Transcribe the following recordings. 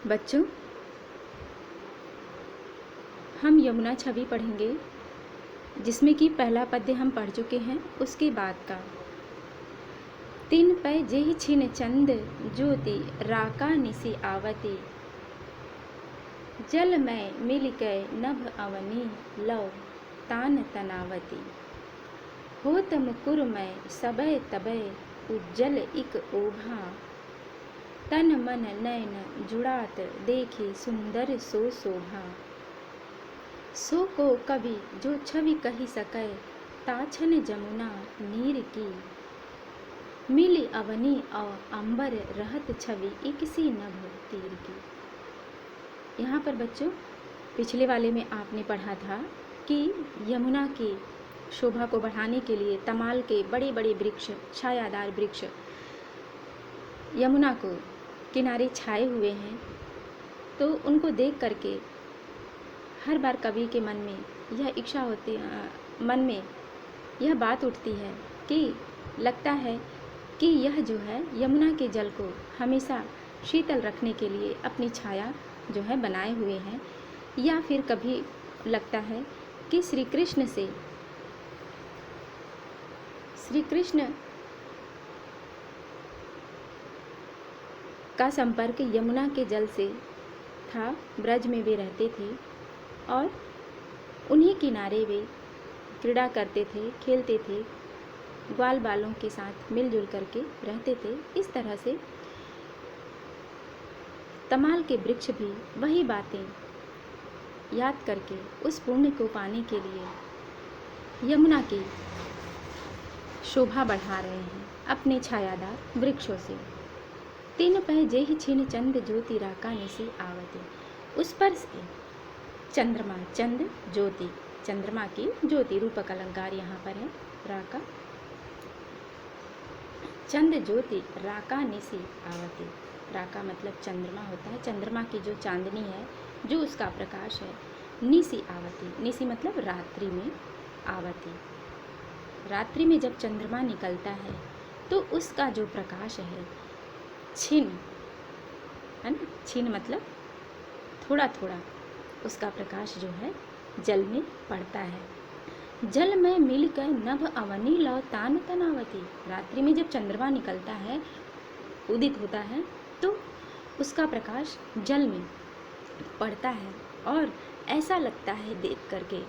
बच्चों, हम यमुना छवि पढ़ेंगे जिसमें कि पहला पद्य हम पढ़ चुके हैं। उसके बाद का तीन पै जेहि छिन चंद ज्योति राका निसी आवती, जल में मिल कै नभ अवनी लव तान तनावती, होत मुकुर में सबय तबय उज्जल इक ओभा, तन मन नयन जुड़ात देखी सुंदर सो शोभा, सो को कवि जो छवि कही सकै ताछन जमुना नीर की, मिली अवनी और अंबर रहत छवि एक सी नभ तीर की। यहाँ पर बच्चों पिछले वाले में आपने पढ़ा था कि यमुना की शोभा को बढ़ाने के लिए तमाल के बड़े बड़े वृक्ष, छायादार वृक्ष यमुना को किनारे छाए हुए हैं। तो उनको देख करके हर बार कवि के मन में यह इच्छा होती, मन में यह बात उठती है कि लगता है कि यह जो है यमुना के जल को हमेशा शीतल रखने के लिए अपनी छाया जो है बनाए हुए हैं। या फिर कभी लगता है कि श्री कृष्ण का संपर्क यमुना के जल से था। ब्रज में वे रहते थे और उन्हीं किनारे वे क्रीड़ा करते थे, खेलते थे, ग्वाल बालों के साथ मिलजुल करके रहते थे। इस तरह से तमाल के वृक्ष भी वही बातें याद करके उस पुण्य को पाने के लिए यमुना की शोभा बढ़ा रहे हैं अपने छायादार वृक्षों से। तीन पै जेहि छिन चंद ज्योति राका निसी आवती, उस पर से चंद्रमा, चंद ज्योति, चंद्रमा की ज्योति, रूपक अलंकार यहाँ पर है राका, चंद ज्योति राका निसी आवती, राका मतलब चंद्रमा होता है, चंद्रमा की जो चांदनी है, जो उसका प्रकाश है, निसी आवती, निसी मतलब रात्रि में, आवती रात्रि में जब चंद्रमा निकलता है तो उसका जो प्रकाश है छिन, है ना, छिन मतलब थोड़ा थोड़ा उसका प्रकाश जो है जल में पड़ता है। जल में मिलकर नभ अवनी लव तान तनावती, रात्रि में जब चंद्रमा निकलता है, उदित होता है, तो उसका प्रकाश जल में पड़ता है और ऐसा लगता है देख करके,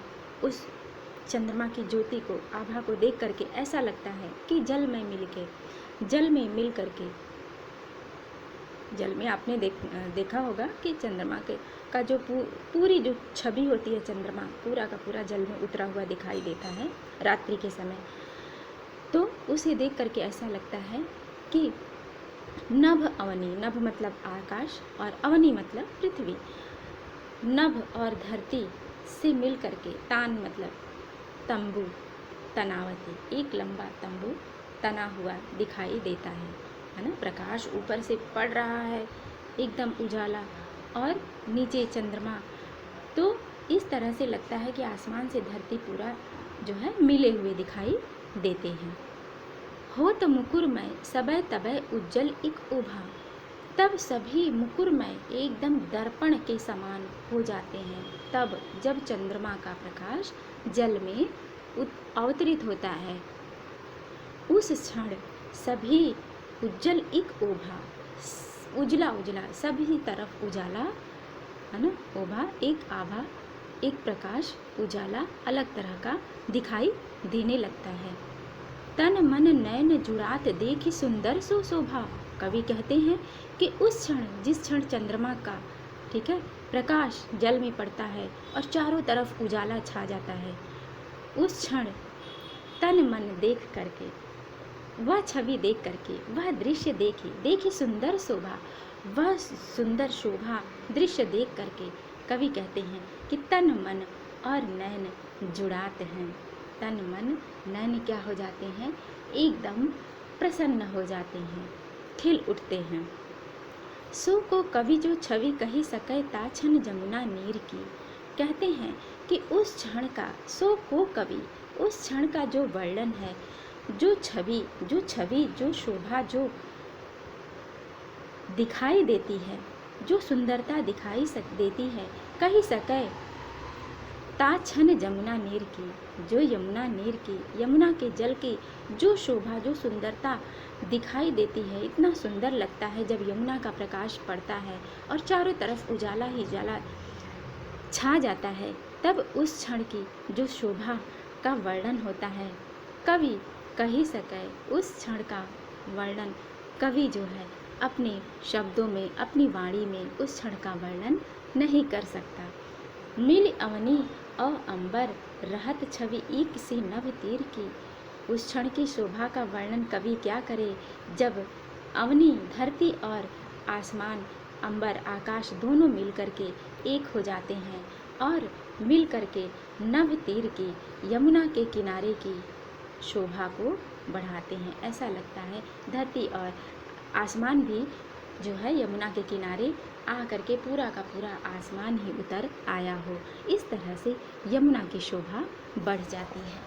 उस चंद्रमा की ज्योति को, आभा को देख करके ऐसा लगता है कि जल में मिल करके, जल में आपने देखा होगा कि चंद्रमा का जो पूरी जो छवि होती है, चंद्रमा पूरा का पूरा जल में उतरा हुआ दिखाई देता है रात्रि के समय। तो उसे देख करके ऐसा लगता है कि नभ अवनी, नभ मतलब आकाश और अवनी मतलब पृथ्वी, नभ और धरती से मिल करके, तान मतलब तंबू, तनावती एक लंबा तंबू तना हुआ दिखाई देता है ना। प्रकाश ऊपर से पड़ रहा है एकदम उजाला और नीचे चंद्रमा, तो इस तरह से लगता है कि आसमान से धरती पूरा जो है मिले हुए दिखाई देते हैं। होत मुकुरमय सबय तबय उज्जल इक उभा, तब सभी मुकुरमय एकदम दर्पण के समान हो जाते हैं। तब जब चंद्रमा का प्रकाश जल में अवतरित होता है, उस क्षण सभी उज्जल इक ओभा, उजला उजला सभी तरफ उजाला, है ना, ओभा एक आभा, एक प्रकाश, उजाला अलग तरह का दिखाई देने लगता है। तन मन नयन जुड़ात देखी सुंदर सो शोभा, कवि कहते हैं कि उस क्षण, जिस क्षण चंद्रमा का, ठीक है, प्रकाश जल में पड़ता है और चारों तरफ उजाला छा जाता है, उस क्षण तन मन देख करके, वह छवि देख करके, वह दृश्य देखी सुंदर शोभा, वह सुंदर शोभा दृश्य देख करके कवि कहते हैं कि तन मन और नयन जुड़ात हैं। तन मन नयन क्या हो जाते हैं, एकदम प्रसन्न हो जाते हैं, खिल उठते हैं। सो को कवि जो छवि कही सकै ताछन जमुना नीर की, कहते हैं कि उस क्षण का, सो को कवि, उस क्षण का जो वर्णन है, जो छवि, जो शोभा जो दिखाई देती है, जो सुंदरता दिखाई देती है, कही सके ताछन जमुना नीर की, जो यमुना नीर की, यमुना के जल की जो शोभा, जो सुंदरता दिखाई देती है। इतना सुंदर लगता है जब यमुना का प्रकाश पड़ता है और चारों तरफ उजाला ही उजाला छा जाता है, तब उस क्षण की जो शोभा का वर्णन होता है, कवि कही सके उस क्षण का वर्णन कवि जो है अपने शब्दों में, अपनी वाणी में उस क्षण का वर्णन नहीं कर सकता। मिल अवनी और अंबर रहत छवि एक सी नभ तीर की, उस क्षण की शोभा का वर्णन कवि क्या करे जब अवनी धरती और आसमान, अंबर आकाश दोनों मिल करके एक हो जाते हैं और मिल करके नभ तीर की, यमुना के किनारे की शोभा को बढ़ाते हैं। ऐसा लगता है धरती और आसमान भी जो है यमुना के किनारे आ करके पूरा का पूरा आसमान ही उतर आया हो। इस तरह से यमुना की शोभा बढ़ जाती है।